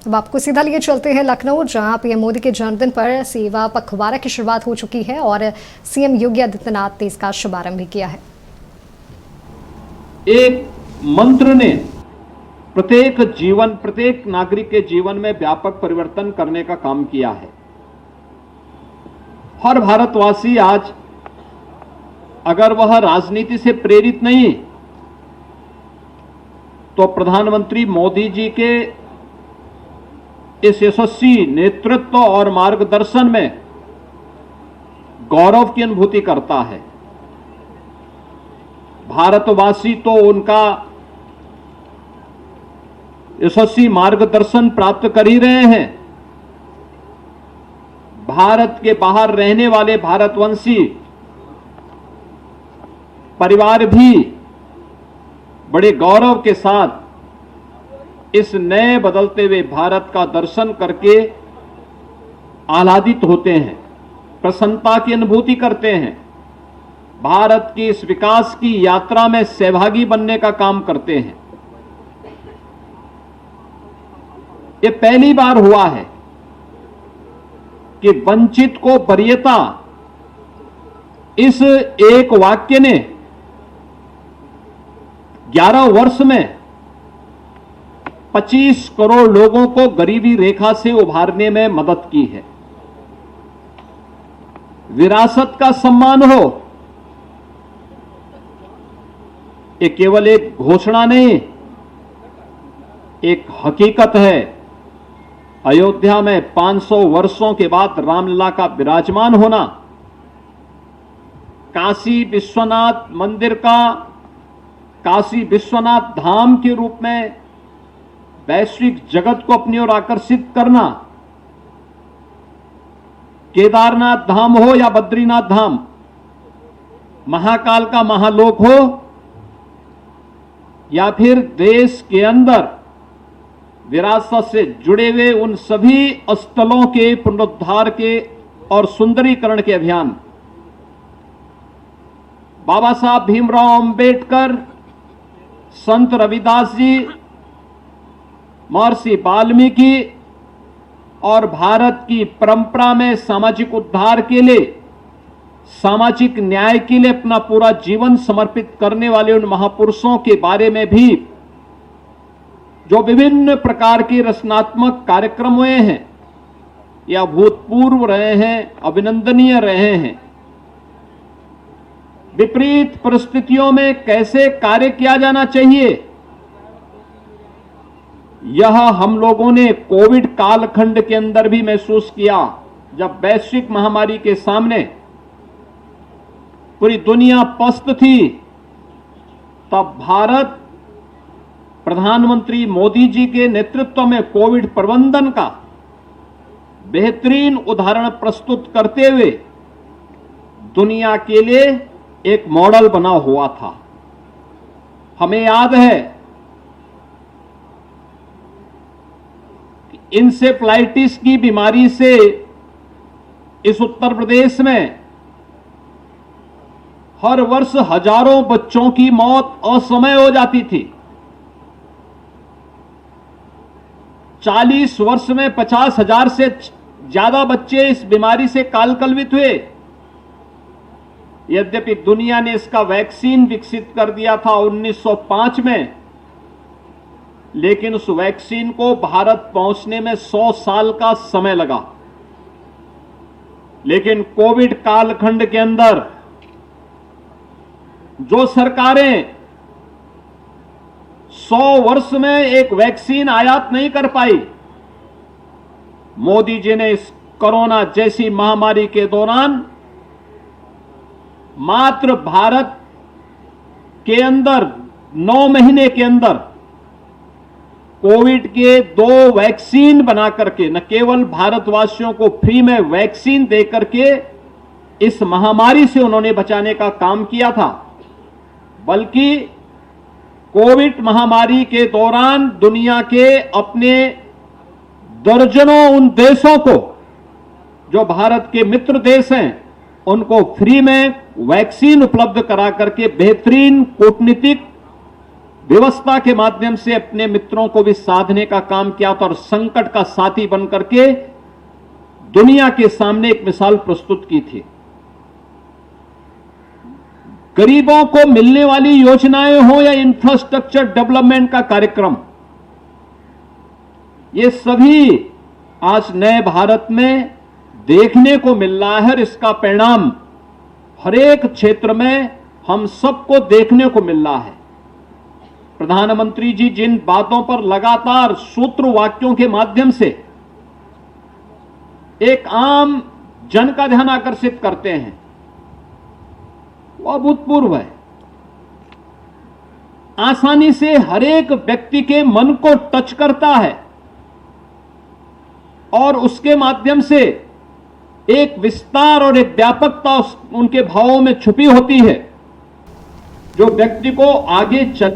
अब आपको सीधा लिए चलते हैं लखनऊ, जहां पीएम मोदी के जन्मदिन पर सेवा पखवाड़ा की शुरुआत हो चुकी है और सीएम योगी आदित्यनाथ ने इसका शुभारंभ भी किया है। एक मंत्र ने प्रत्येक नागरिक के जीवन में व्यापक परिवर्तन करने का काम किया है। हर भारतवासी आज अगर वह राजनीति से प्रेरित नहीं तो प्रधानमंत्री मोदी जी के इस यशस्वी नेतृत्व और मार्गदर्शन में गौरव की अनुभूति करता है। भारतवासी तो उनका यशस्वी मार्गदर्शन प्राप्त कर ही रहे हैं। भारत के बाहर रहने वाले भारतवंशी परिवार भी बड़े गौरव के साथ इस नए बदलते हुए भारत का दर्शन करके आह्लादित होते हैं, प्रसन्नता की अनुभूति करते हैं, भारत की इस विकास की यात्रा में सहभागी बनने का काम करते हैं। ये पहली बार हुआ है कि वंचित को वरीयता इस एक वाक्य ने 11 वर्ष में 25 करोड़ लोगों को गरीबी रेखा से उभारने में मदद की है। विरासत का सम्मान हो, ये केवल एक घोषणा नहीं, एक हकीकत है। अयोध्या में 500 वर्षों के बाद रामलला का विराजमान होना, काशी विश्वनाथ मंदिर का काशी विश्वनाथ धाम के रूप में वैश्विक जगत को अपनी ओर आकर्षित करना, केदारनाथ धाम हो या बद्रीनाथ धाम, महाकाल का महालोक हो या फिर देश के अंदर विरासत से जुड़े हुए उन सभी स्थलों के पुनरुद्धार के और सुंदरीकरण के अभियान, बाबा साहब भीमराव अंबेडकर, संत रविदास जी, महर्षि वाल्मीकि और भारत की परंपरा में सामाजिक उद्धार के लिए, सामाजिक न्याय के लिए अपना पूरा जीवन समर्पित करने वाले उन महापुरुषों के बारे में भी जो विभिन्न प्रकार के रचनात्मक कार्यक्रम हुए हैं या भूतपूर्व रहे हैं, अभिनंदनीय रहे हैं। विपरीत परिस्थितियों में कैसे कार्य किया जाना चाहिए, यह हम लोगों ने कोविड कालखंड के अंदर भी महसूस किया। जब वैश्विक महामारी के सामने पूरी दुनिया पस्त थी, तब भारत प्रधानमंत्री मोदी जी के नेतृत्व में कोविड प्रबंधन का बेहतरीन उदाहरण प्रस्तुत करते हुए दुनिया के लिए एक मॉडल बना हुआ था। हमें याद है कि इंसेफ्लाइटिस की बीमारी से इस उत्तर प्रदेश में हर वर्ष हजारों बच्चों की मौत असमय हो जाती थी। 40 वर्ष में 50,000 से ज्यादा बच्चे इस बीमारी से कालकलवित हुए। यद्यपि दुनिया ने इसका वैक्सीन विकसित कर दिया था 1905 में, लेकिन उस वैक्सीन को भारत पहुंचने में 100 साल का समय लगा। लेकिन कोविड कालखंड के अंदर जो सरकारें 100 वर्ष में एक वैक्सीन आयात नहीं कर पाई, मोदी जी ने इस कोरोना जैसी महामारी के दौरान मात्र भारत के अंदर 9 महीने के अंदर कोविड के 2 वैक्सीन बना करके न केवल भारतवासियों को फ्री में वैक्सीन दे करके इस महामारी से उन्होंने बचाने का काम किया था, बल्कि कोविड महामारी के दौरान दुनिया के अपने दर्जनों उन देशों को जो भारत के मित्र देश हैं, उनको फ्री में वैक्सीन उपलब्ध करा करके बेहतरीन कूटनीतिक व्यवस्था के माध्यम से अपने मित्रों को भी साधने का काम किया था और संकट का साथी बनकर के दुनिया के सामने एक मिसाल प्रस्तुत की थी। गरीबों को मिलने वाली योजनाएं हो या इंफ्रास्ट्रक्चर डेवलपमेंट का कार्यक्रम, ये सभी आज नए भारत में देखने को मिल रहा है और इसका परिणाम हर एक क्षेत्र में हम सबको देखने को मिल रहा है। प्रधानमंत्री जी जिन बातों पर लगातार सूत्र वाक्यों के माध्यम से एक आम जन का ध्यान आकर्षित करते हैं, वो अभूतपूर्व है। आसानी से हर एक व्यक्ति के मन को टच करता है और उसके माध्यम से एक विस्तार और एक व्यापकता उनके भावों में छुपी होती है, जो व्यक्ति को आगे चल